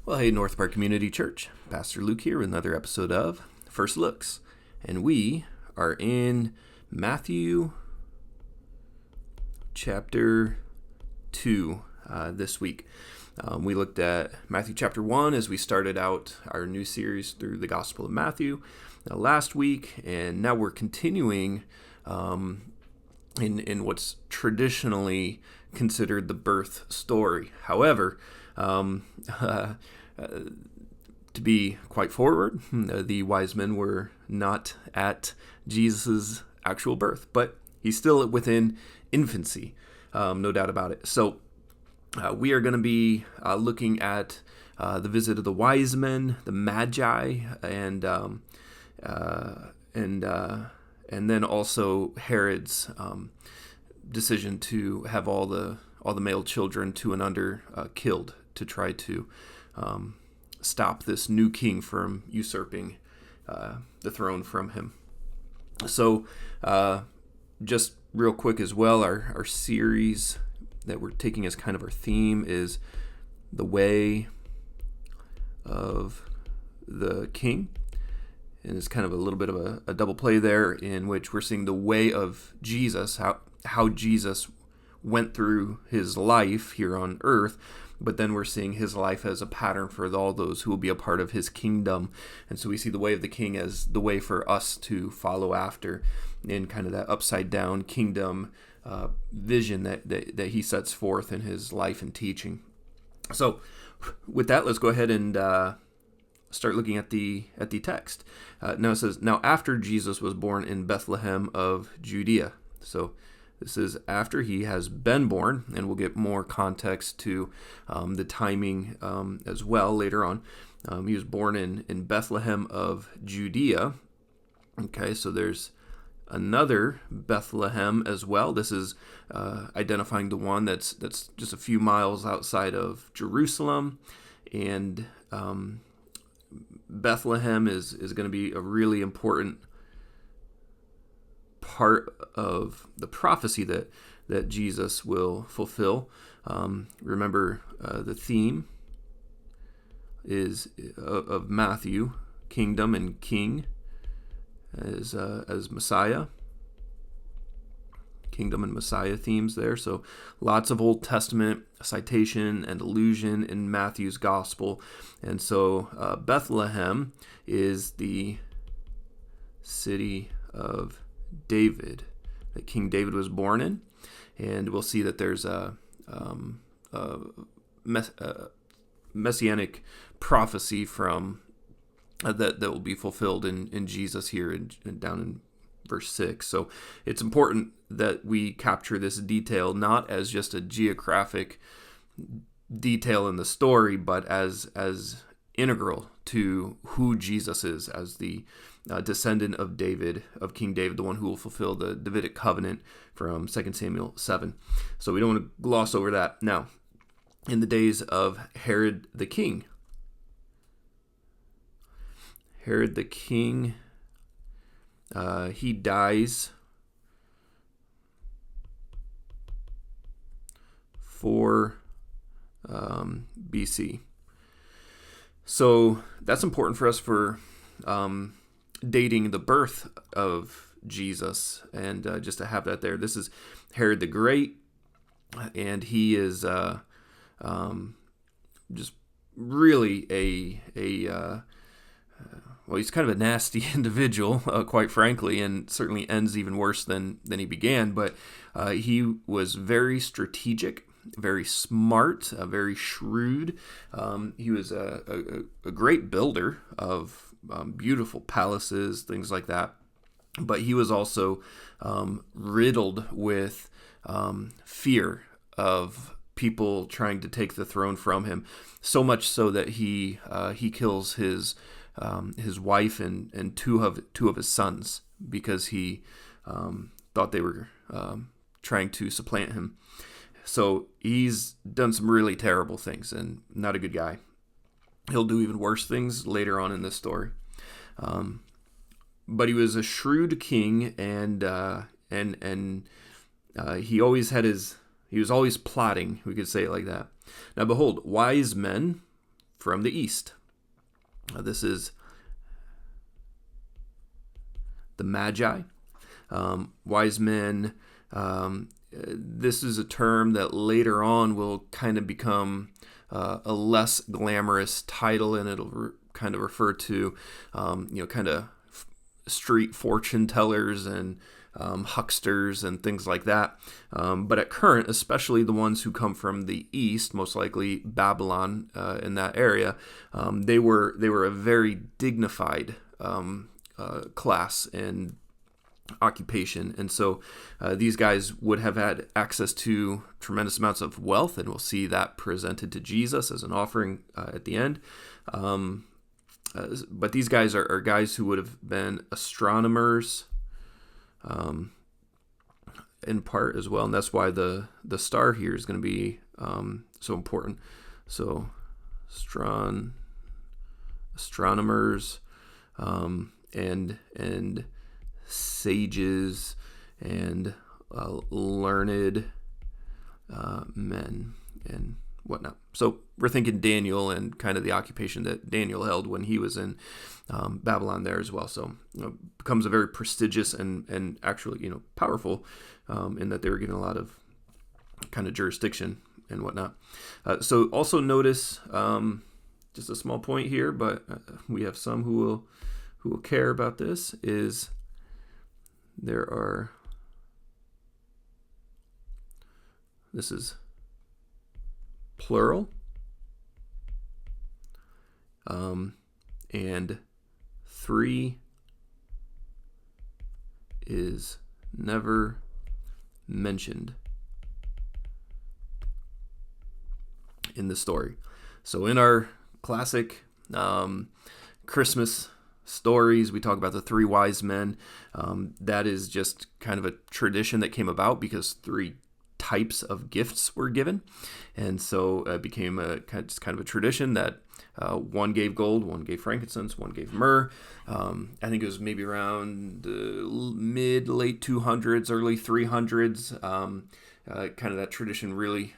Well, hey, North Park Community Church. Pastor Luke here with another episode of First Looks. And we are in Matthew chapter 2 this week. We looked at Matthew chapter 1 as we started out our new series through the Gospel of Matthew last week. And now we're continuing in what's traditionally considered the birth story. However, to be quite forward, the wise men were not at Jesus' actual birth, but he's still within infancy, no doubt about it. So we are going to be looking at the visit of the wise men, the Magi, and then also Herod's decision to have all the male children 2 and under killed to try to stop this new king from usurping the throne from him. So just real quick as well, our series that we're taking as kind of our theme is the way of the king. And it's kind of a little bit of a double play there, in which we're seeing the way of Jesus, how Jesus went through his life here on earth, but then we're seeing his life as a pattern for all those who will be a part of his kingdom. And so we see the way of the king as the way for us to follow after in kind of that upside down kingdom vision that he sets forth in his life and teaching. So with that, let's go ahead and start looking at the text. Now it says, "Now after Jesus was born in Bethlehem of Judea." So this is after he has been born, and we'll get more context to the timing as well later on. He was born in Bethlehem of Judea. Okay, so there's another Bethlehem as well. This is identifying the one that's just a few miles outside of Jerusalem, and Bethlehem is going to be a really important part of the prophecy that Jesus will fulfill. Remember, the theme is of Matthew, kingdom and king as Messiah. Kingdom and Messiah themes there. So lots of Old Testament citation and allusion in Matthew's gospel. And so Bethlehem is the city of David that King David was born in. And we'll see that there's a messianic prophecy from that will be fulfilled in Jesus here down in verse 6. So it's important that we capture this detail not as just a geographic detail in the story, but as integral to who Jesus is, as the descendant of David, of King David, the one who will fulfill the Davidic covenant from 2 Samuel 7. So we don't want to gloss over that. Now, in the days of Herod the king, he dies 4 BC. So that's important for us for dating the birth of Jesus, and just to have that there. This is Herod the Great, and he is just really well, he's kind of a nasty individual, quite frankly, and certainly ends even worse than he began. But he was very strategic, very smart, very shrewd. He was a great builder of beautiful palaces, things like that. But he was also riddled with fear of people trying to take the throne from him. So much so that he kills his wife and two of his sons because he thought they were trying to supplant him. So he's done some really terrible things and not a good guy. He'll do even worse things later on in this story. But he was a shrewd king, and he always had he was always plotting. We could say it like that. Now behold, wise men from the east. This is the Magi, wise men. This is a term that later on will kind of become a less glamorous title, and it'll kind of refer to, kind of street fortune tellers and hucksters and things like that. But at current, especially the ones who come from the east, most likely Babylon in that area, they were a very dignified class and occupation, and so these guys would have had access to tremendous amounts of wealth, and we'll see that presented to Jesus as an offering at the end. But these guys are guys who would have been astronomers in part as well, and that's why the star here is going to be so important. So astronomers and sages and learned men and whatnot. So we're thinking Daniel and kind of the occupation that Daniel held when he was in Babylon there as well. So becomes a very prestigious and actually powerful in that they were given a lot of kind of jurisdiction and whatnot. So also notice just a small point here, but we have some who will care about this, is this is plural, and 3 is never mentioned in the story. So in our classic Christmas stories, we talk about the 3 wise men. That is just kind of a tradition that came about because 3 types of gifts were given, and so it became just kind of a tradition that one gave gold, one gave frankincense, one gave myrrh. I think it was maybe around late 200s, early 300s. Kind of that tradition really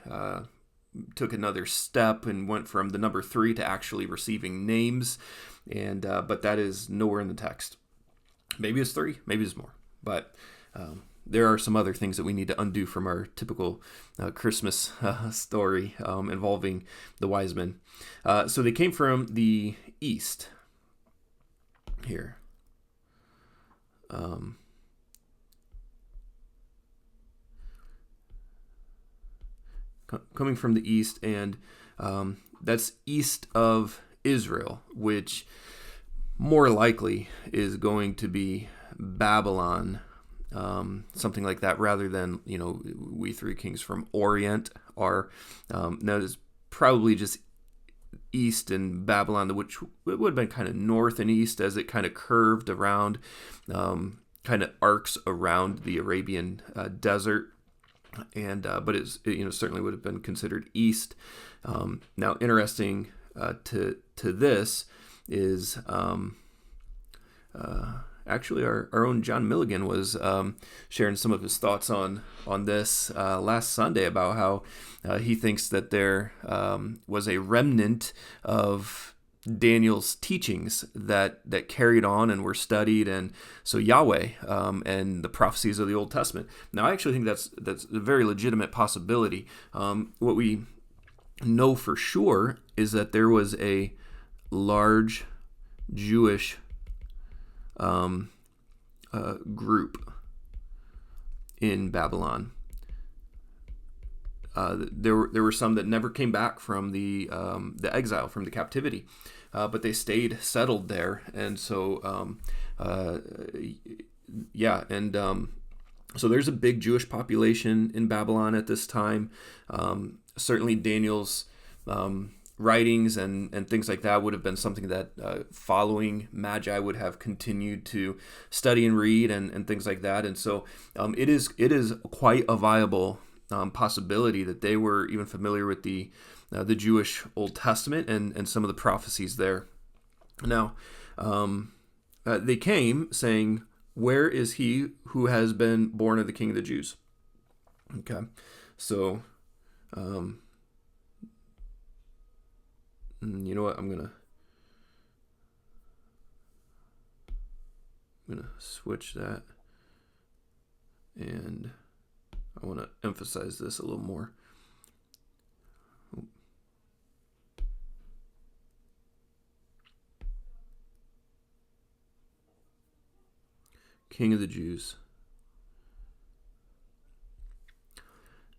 took another step and went from the number 3 to actually receiving names, and but that is nowhere in the text. Maybe it's 3, maybe it's more, but there are some other things that we need to undo from our typical Christmas story involving the wise men. So they came from the east here. Coming from the east, and that's east of Israel, which more likely is going to be Babylon, something like that, rather than we 3 kings from Orient are. Now it's probably just east in Babylon, which would have been kind of north and east as it kind of curved around, kind of arcs around the Arabian desert. And but it certainly would have been considered east. Now, interesting to this is actually our own John Milligan was sharing some of his thoughts on this last Sunday about how he thinks that there was a remnant of Daniel's teachings that carried on and were studied, and so Yahweh and the prophecies of the Old Testament. Now, I actually think that's a very legitimate possibility. What we know for sure is that there was a large Jewish group in Babylon. There were some that never came back from the exile, from the captivity, but they stayed settled there, and so so there's a big Jewish population in Babylon at this time. Certainly, Daniel's writings and things like that would have been something that following Magi would have continued to study and read and things like that, and so it is quite a viable possibility that they were even familiar with the Jewish Old Testament and some of the prophecies there. Now, they came saying, "Where is he who has been born of the King of the Jews?" Okay, so You know what? I'm gonna switch that, and I want to emphasize this a little more. King of the Jews.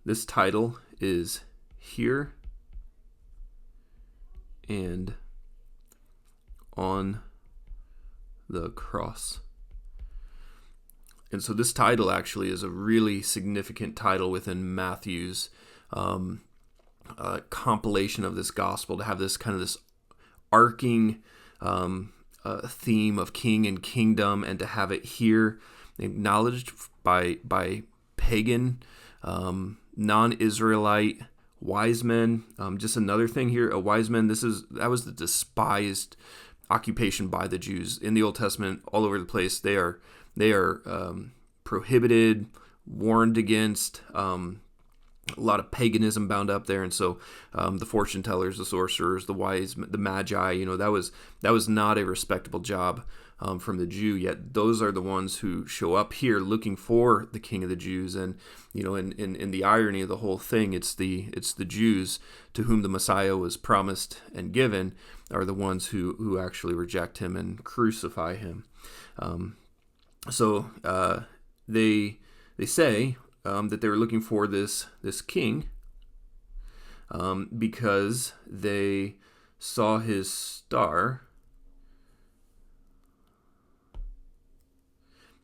This title is here and on the cross. And so this title actually is a really significant title within Matthew's compilation of this gospel, to have this kind of this arcing theme of king and kingdom, and to have it here acknowledged by pagan, non-Israelite wise men. Just another thing here, a wise man. That was the despised occupation by the Jews in the Old Testament. All over the place, they are prohibited, warned against. A lot of paganism bound up there, and so the fortune tellers, the sorcerers, the wise, the magi, that was not a respectable job from the Jew. Yet those are the ones who show up here looking for the King of the Jews. And in the irony of the whole thing, it's the Jews to whom the Messiah was promised and given are the ones who actually reject him and crucify him. So they say that they were looking for this king because they saw his star.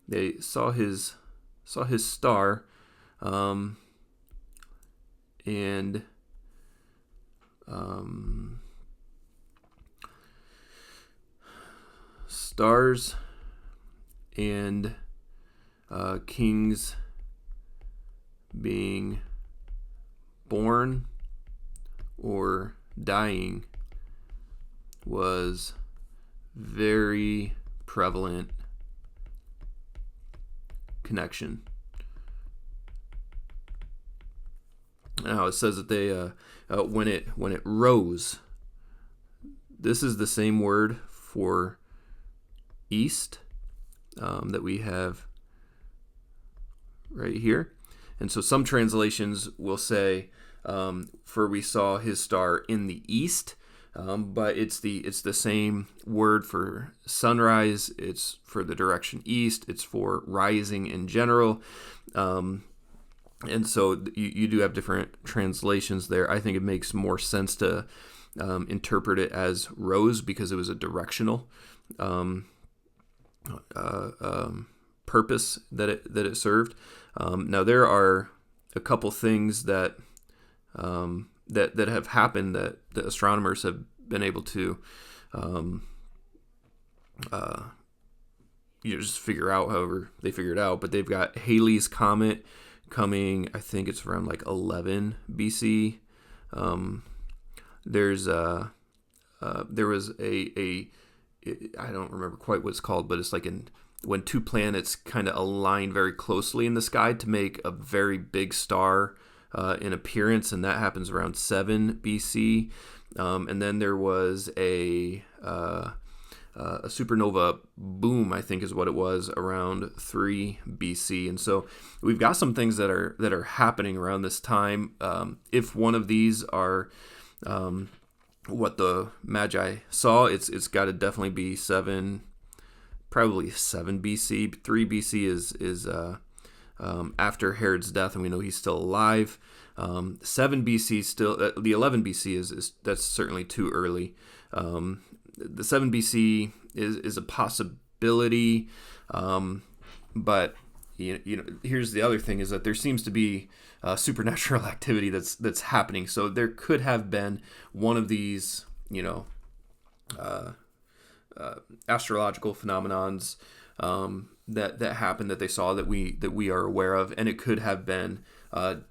They saw his star, and stars and kings being born or dying was very prevalent connection. Now it says that they when it rose, this is the same word for east that we have right here. And so some translations will say, for we saw his star in the east, but it's the same word for sunrise. It's for the direction east. It's for rising in general. And so you do have different translations there. I think it makes more sense to interpret it as rose, because it was a directional purpose that it served. Now there are a couple things that have happened that the astronomers have been able to just figure out, however they figure it out. But they've got Halley's Comet coming, I think it's around like 11 BC. There was a I don't remember quite what it's called, but it's like when two planets kind of align very closely in the sky to make a very big star in appearance, and that happens around 7 BC. And then there was a supernova boom, I think is what it was, around 3 BC. And so we've got some things that are happening around this time. If one of these are what the Magi saw, it's got to definitely be probably 7 BC. 3 BC is after Herod's death, and we know he's still alive. 7 BC still, the 11 BC is that's certainly too early. The 7 BC is a possibility, but here's the other thing, is that there seems to be supernatural activity that's happening. So there could have been one of these, astrological phenomenons that happened, that they saw, that we are aware of, and it could have been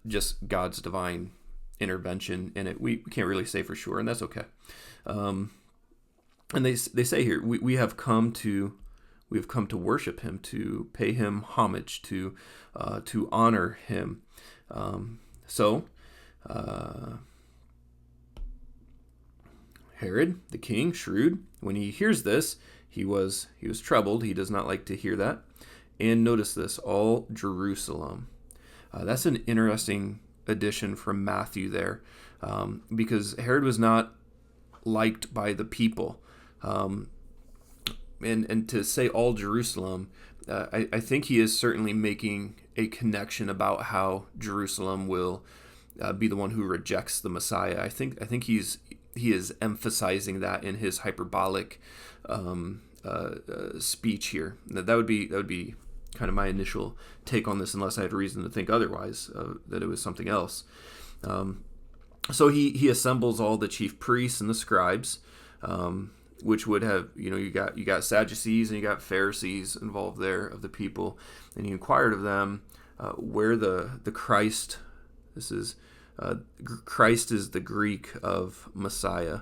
just God's divine intervention in it. We can't really say for sure, and that's okay. And they say here, we have come to worship him, to pay him homage, to honor him. Herod, the king, shrewd, when he hears this, he was troubled. He does not like to hear that. And notice this, all Jerusalem. That's an interesting addition from Matthew there, because Herod was not liked by the people. And to say all Jerusalem, I think he is certainly making a connection about how Jerusalem will be the one who rejects the Messiah. I think he is emphasizing that in his hyperbolic speech here. That would be kind of my initial take on this, unless I had reason to think otherwise, that it was something else. So he assembles all the chief priests and the scribes, which would have, you got Sadducees and you got Pharisees involved there of the people, and he inquired of them where the Christ. This is Christ is the Greek of Messiah.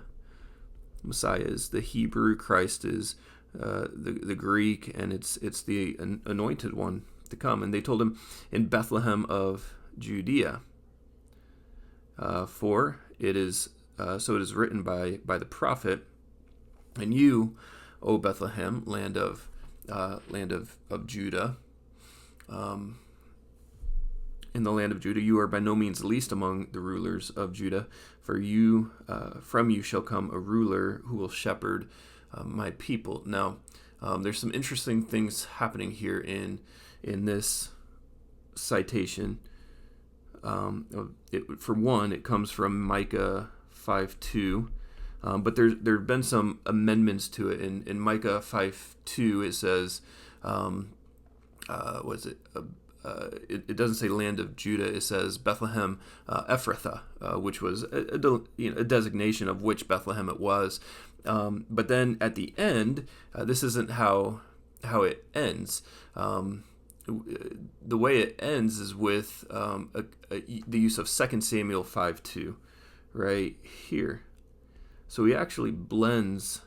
Messiah is the Hebrew. Christ is the Greek, and it's the anointed one to come. And they told him, in Bethlehem of Judea, for it is so it is written by the prophet, and you, O Bethlehem, land of Judah, in the land of Judah, you are by no means least among the rulers of Judah, for you from you shall come a ruler who will shepherd my people. Now, there's some interesting things happening here in this citation. For one, it comes from Micah 5:2, but there have been some amendments to it. In Micah 5:2, it says, it doesn't say land of Judah. It says Bethlehem Ephrathah, which was a designation of which Bethlehem it was. But then at the end, this isn't how it ends. The way it ends is with the use of 2 Samuel 5:2 right here. So he actually blends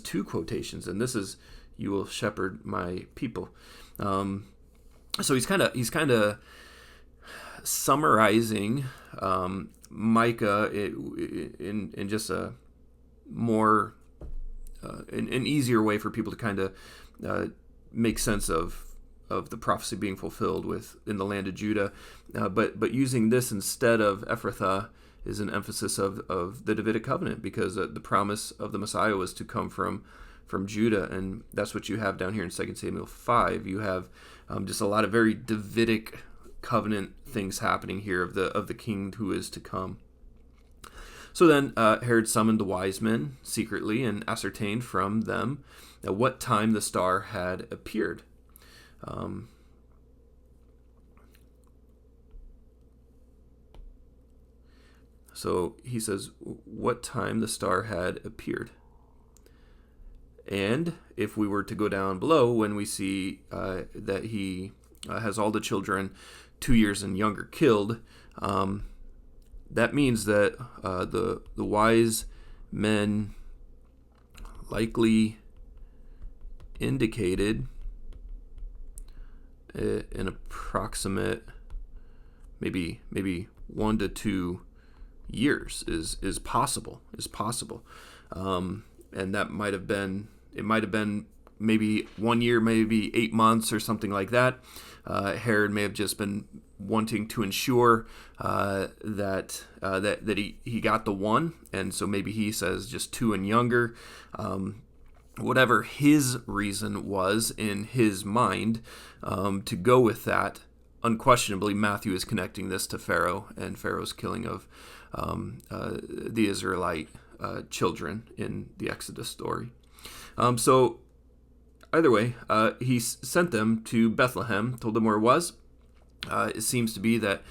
two quotations, and this is, you will shepherd my people. So he's kind of summarizing Micah in just a more an easier way for people to kind of make sense of the prophecy being fulfilled in the land of Judah, but using this instead of Ephrathah is an emphasis of the Davidic covenant, because the promise of the Messiah was to come from Judah, and that's what you have down here in 2 Samuel 5. You have just a lot of very Davidic covenant things happening here of the king who is to come. So then Herod summoned the wise men secretly and ascertained from them at what time the star had appeared. So he says what time the star had appeared. And if we were to go down below, when we see that he has all the children 2 years and younger killed, that means that the wise men likely indicated an approximate maybe 1 to 2 years is possible. And that might have been maybe 1 year, maybe 8 months or something like that. Herod may have just been wanting to ensure that he got the one, and so maybe he says just 2 and younger. Whatever his reason was in his mind to go with that, unquestionably Matthew is connecting this to Pharaoh and Pharaoh's killing of the Israelite children in the Exodus story. So either way, he sent them to Bethlehem, told them where it was. It seems to be that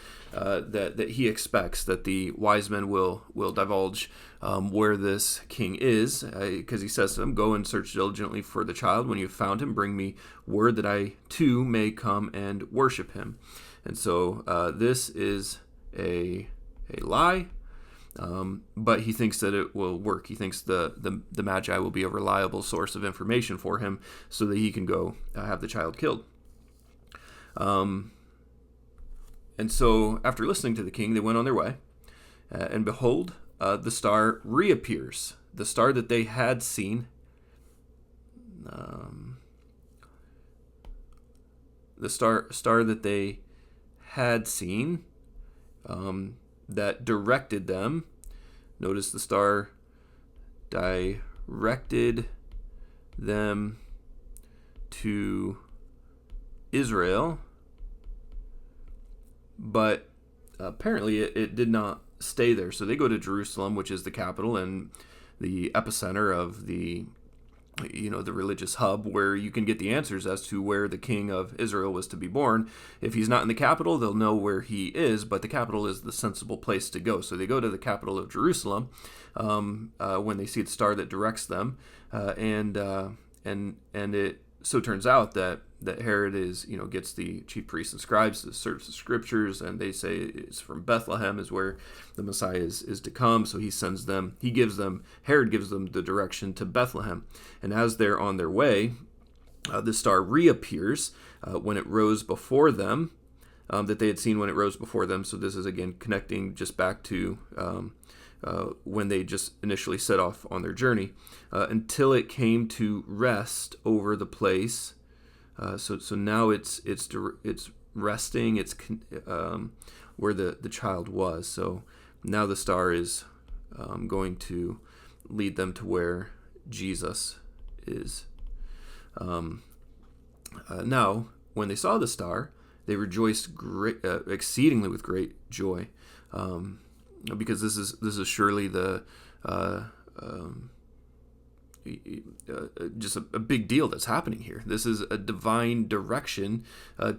he expects that the wise men will divulge where this king is, because he says to them, "Go and search diligently for the child. When you have found him, bring me word that I too may come and worship him." And so this is a lie. But he thinks that it will work. He thinks the Magi will be a reliable source of information for him so that he can go have the child killed. And so after listening to the king, they went on their way. And behold, the star reappears. The star that they had seen, the star that they had seen, that directed them. Notice the star directed them to Israel, but apparently it did not stay there. So they go to Jerusalem, which is the capital and the epicenter of the religious hub, where you can get the answers as to where the king of Israel was to be born. If he's not in the capital, they'll know where he is, but the capital is the sensible place to go. So they go to the capital of Jerusalem when they see the star that directs them, and it so turns out that Herod gets the chief priests and scribes to search the scriptures, and they say it's from Bethlehem is where the Messiah is to come. So Herod gives them the direction to Bethlehem. And as they're on their way, the star reappears when it rose before them, that they had seen when it rose before them. So this is again connecting just back to when they just initially set off on their journey, until it came to rest over the place. So now it's resting. It's where the child was. So now the star is going to lead them to where Jesus is. Now, when they saw the star, they rejoiced exceedingly with great joy, because this is surely the just a big deal that's happening here. This is a divine direction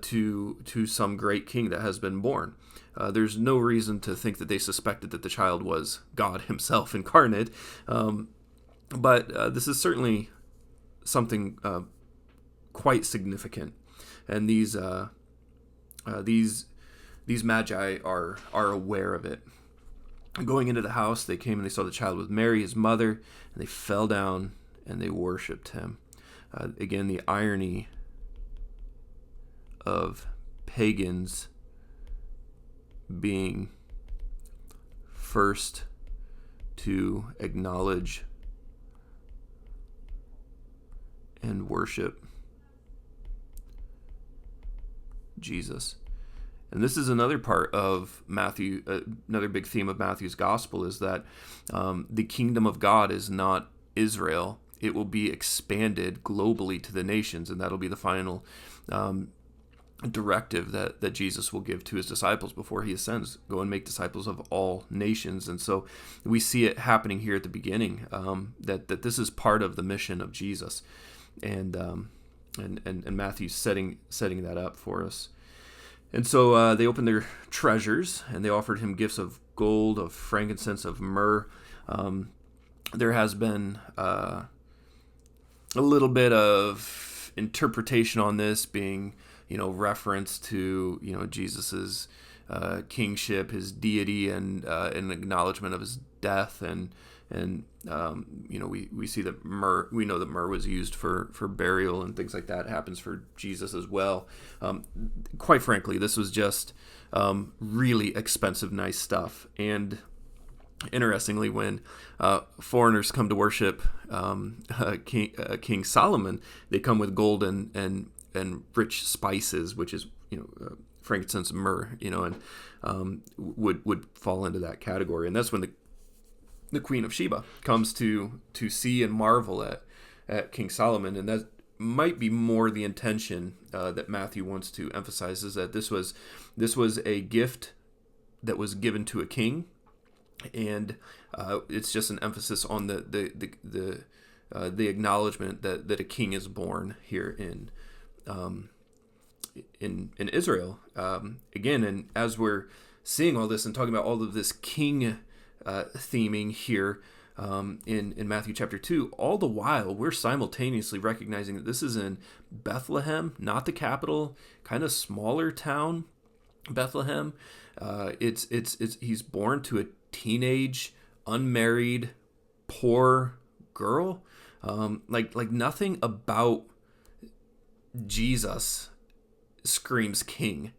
to some great king that has been born. There's no reason to think that they suspected that the child was God himself incarnate, but this is certainly something quite significant. And these magi are aware of it. Going into the house, they came and they saw the child with Mary, his mother, and they fell down and they worshipped him. Again, the irony of pagans being first to acknowledge and worship Jesus. And this is another part of Matthew, another big theme of Matthew's gospel is that the kingdom of God is not Israel. It will be expanded globally to the nations, and that'll be the final directive that Jesus will give to his disciples before he ascends. Go and make disciples of all nations. And so we see it happening here at the beginning, that this is part of the mission of Jesus. And Matthew's setting that up for us. And so they opened their treasures, and they offered him gifts of gold, of frankincense, of myrrh. There has been a little bit of interpretation on this being, reference to, Jesus's kingship, his deity, and an acknowledgement of his death, and we see that myrrh. We know that myrrh was used for burial and things like that. It happens for Jesus as well. Quite frankly, this was just really expensive, nice stuff. And interestingly, when foreigners come to worship King Solomon, they come with gold and rich spices, which is frankincense and myrrh, and would fall into that category. And that's when the Queen of Sheba comes to see and marvel at King Solomon. And that might be more the intention that Matthew wants to emphasize, is that this was a gift that was given to a king, and it's just an emphasis on the acknowledgement that a king is born here in Israel. Again, and as we're seeing all this and talking about all of this king theming here in Matthew chapter 2, all the while we're simultaneously recognizing that this is in Bethlehem, not the capital, kind of smaller town, Bethlehem. He's born to a teenage, unmarried, poor girl. Like nothing about Jesus screams king.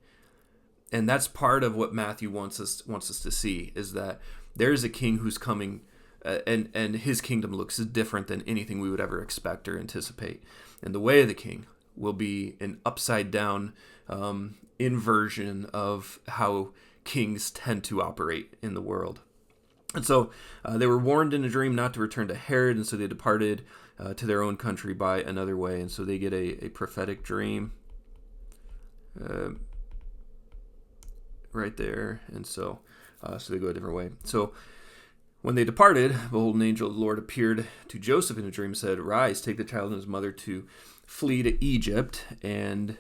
And that's part of what Matthew wants us to see, is that there is a king who's coming, and his kingdom looks different than anything we would ever expect or anticipate. And the way of the king will be an upside down inversion of how kings tend to operate in the world. And so they were warned in a dream not to return to Herod, and so they departed to their own country by another way. And so they get a prophetic dream right there, and so they go a different way. So when they departed, behold, an angel of the Lord appeared to Joseph in a dream and said, "Rise, take the child and his mother to flee to Egypt, and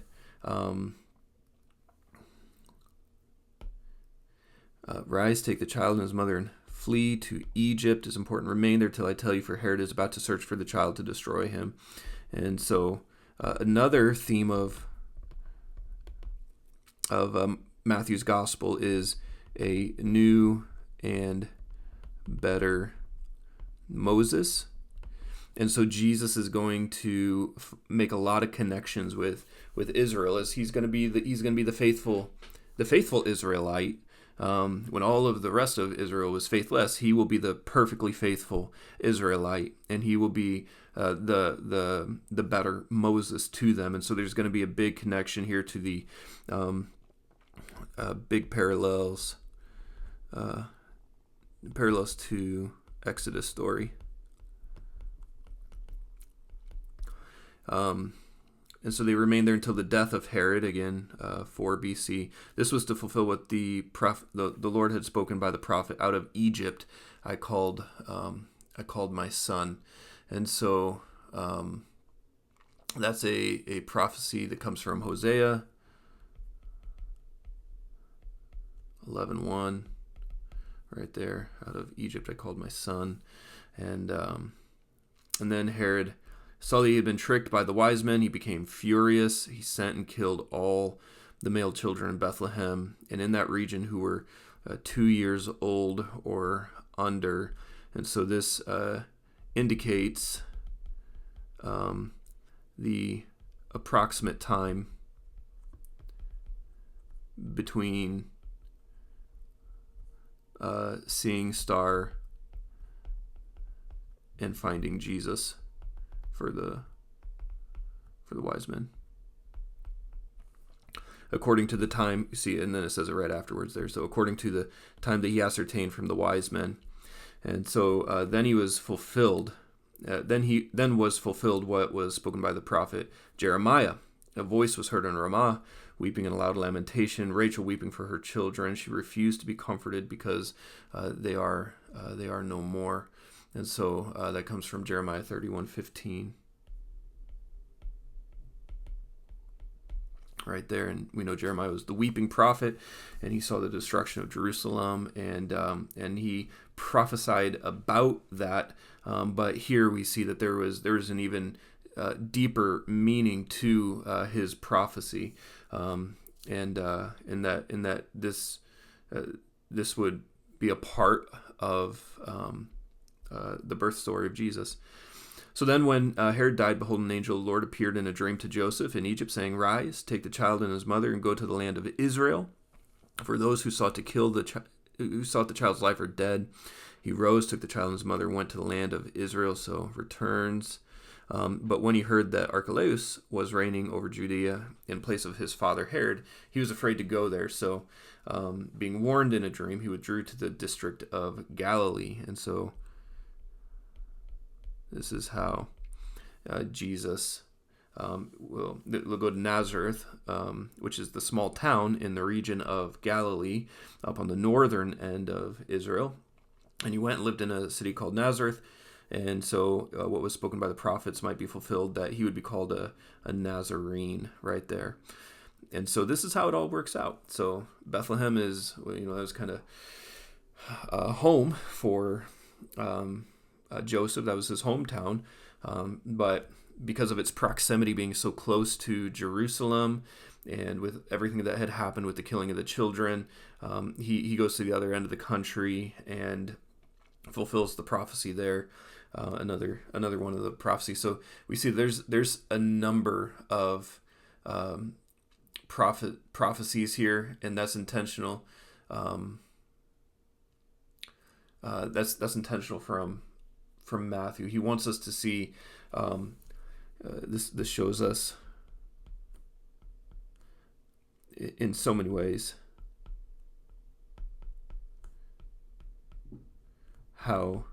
rise, take the child and his mother and flee to Egypt. Is important. Remain there till I tell you, for Herod is about to search for the child to destroy him." And so another theme of Matthew's gospel is a new and better Moses. And so Jesus is going to make a lot of connections with Israel, as he's going to be the faithful Israelite. When all of the rest of Israel was faithless, he will be the perfectly faithful Israelite, and he will be the better Moses to them. And so there's going to be a big connection here to the big parallels to Exodus story. And so they remained there until the death of Herod, again, 4 BC. This was to fulfill what the Lord had spoken by the prophet: "Out of Egypt I called my son." And so that's a prophecy that comes from Hosea 11:1, right there. "Out of Egypt I called my son." And then Herod saw that he had been tricked by the wise men. He became furious. He sent and killed all the male children in Bethlehem and in that region who were 2 years old or under. And so this indicates the approximate time between seeing star and finding Jesus for the wise men, according to the time, you see, and then it says it right afterwards there. So according to the time that he ascertained from the wise men. And so then he was fulfilled. Then was fulfilled what was spoken by the prophet Jeremiah. A voice was heard in Ramah, weeping in a loud lamentation, Rachel weeping for her children. She refused to be comforted because they are no more. And so that comes from Jeremiah 31:15. Right there. And we know Jeremiah was the weeping prophet, and he saw the destruction of Jerusalem, and he prophesied about that. But here we see that there was an even deeper meaning to his prophecy, and in that this would be a part of the birth story of Jesus. So then when Herod died, behold, an angel of the Lord appeared in a dream to Joseph in Egypt, saying, "Rise, take the child and his mother, and go to the land of Israel. For those who sought to kill the child's life are dead." He rose, took the child and his mother, and went to the land of Israel. So returns. But when he heard that Archelaus was reigning over Judea in place of his father Herod, he was afraid to go there. So being warned in a dream, he withdrew to the district of Galilee. And so this is how Jesus will go to Nazareth, which is the small town in the region of Galilee, up on the northern end of Israel. And he went and lived in a city called Nazareth. And so what was spoken by the prophets might be fulfilled, that he would be called a Nazarene right there. And so this is how it all works out. So Bethlehem is, that was kind of home for Joseph. That was his hometown. But because of its proximity being so close to Jerusalem, and with everything that had happened with the killing of the children, he goes to the other end of the country and fulfills the prophecy there. Another one of the prophecies. So we see there's a number of prophecies here, and that's intentional. That's intentional from Matthew. He wants us to see. This shows us in so many ways how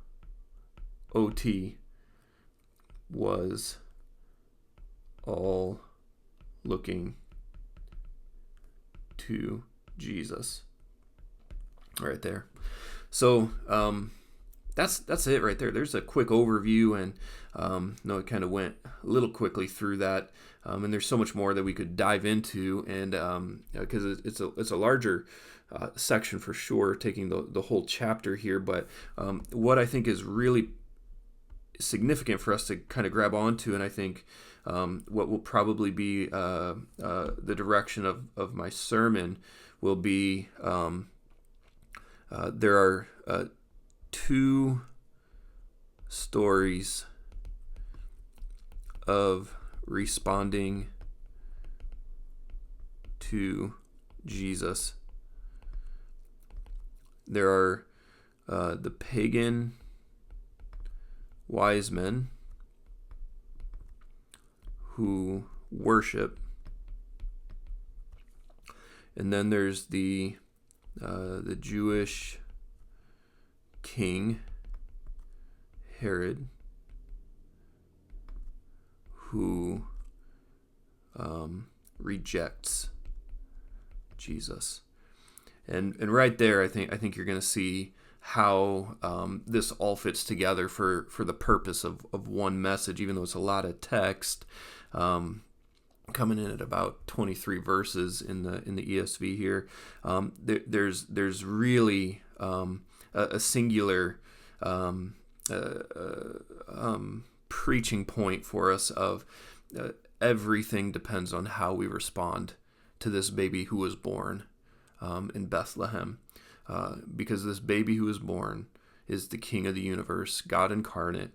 OT was all looking to Jesus right there. So that's it right there. There's a quick overview, and no, it kind of went a little quickly through that, and there's so much more that we could dive into, and because it's a larger section for sure, taking the whole chapter here. But what I think is really significant for us to kind of grab onto, and I think what will probably be the direction of my sermon will be there are two stories of responding to Jesus. There are the pagan wise men who worship, and then there's the Jewish king Herod, who rejects Jesus. And right there, I think you're going to see how this all fits together for the purpose of one message, even though it's a lot of text, coming in at about 23 verses in the ESV here. There's really a singular preaching point for us of everything depends on how we respond to this baby who was born in Bethlehem. Because this baby who was born is the King of the universe, God incarnate,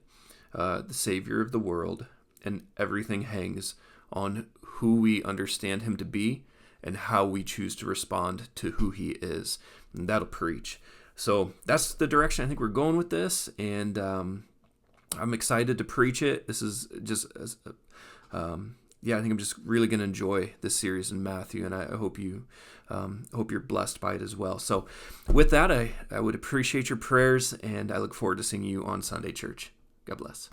the Savior of the world, and everything hangs on who we understand him to be and how we choose to respond to who he is. And that'll preach. So that's the direction I think we're going with this, and I'm excited to preach it. This is just, I think I'm just really going to enjoy this series in Matthew, and I hope you're blessed by it as well. So with that, I would appreciate your prayers, and I look forward to seeing you on Sunday, church. God bless.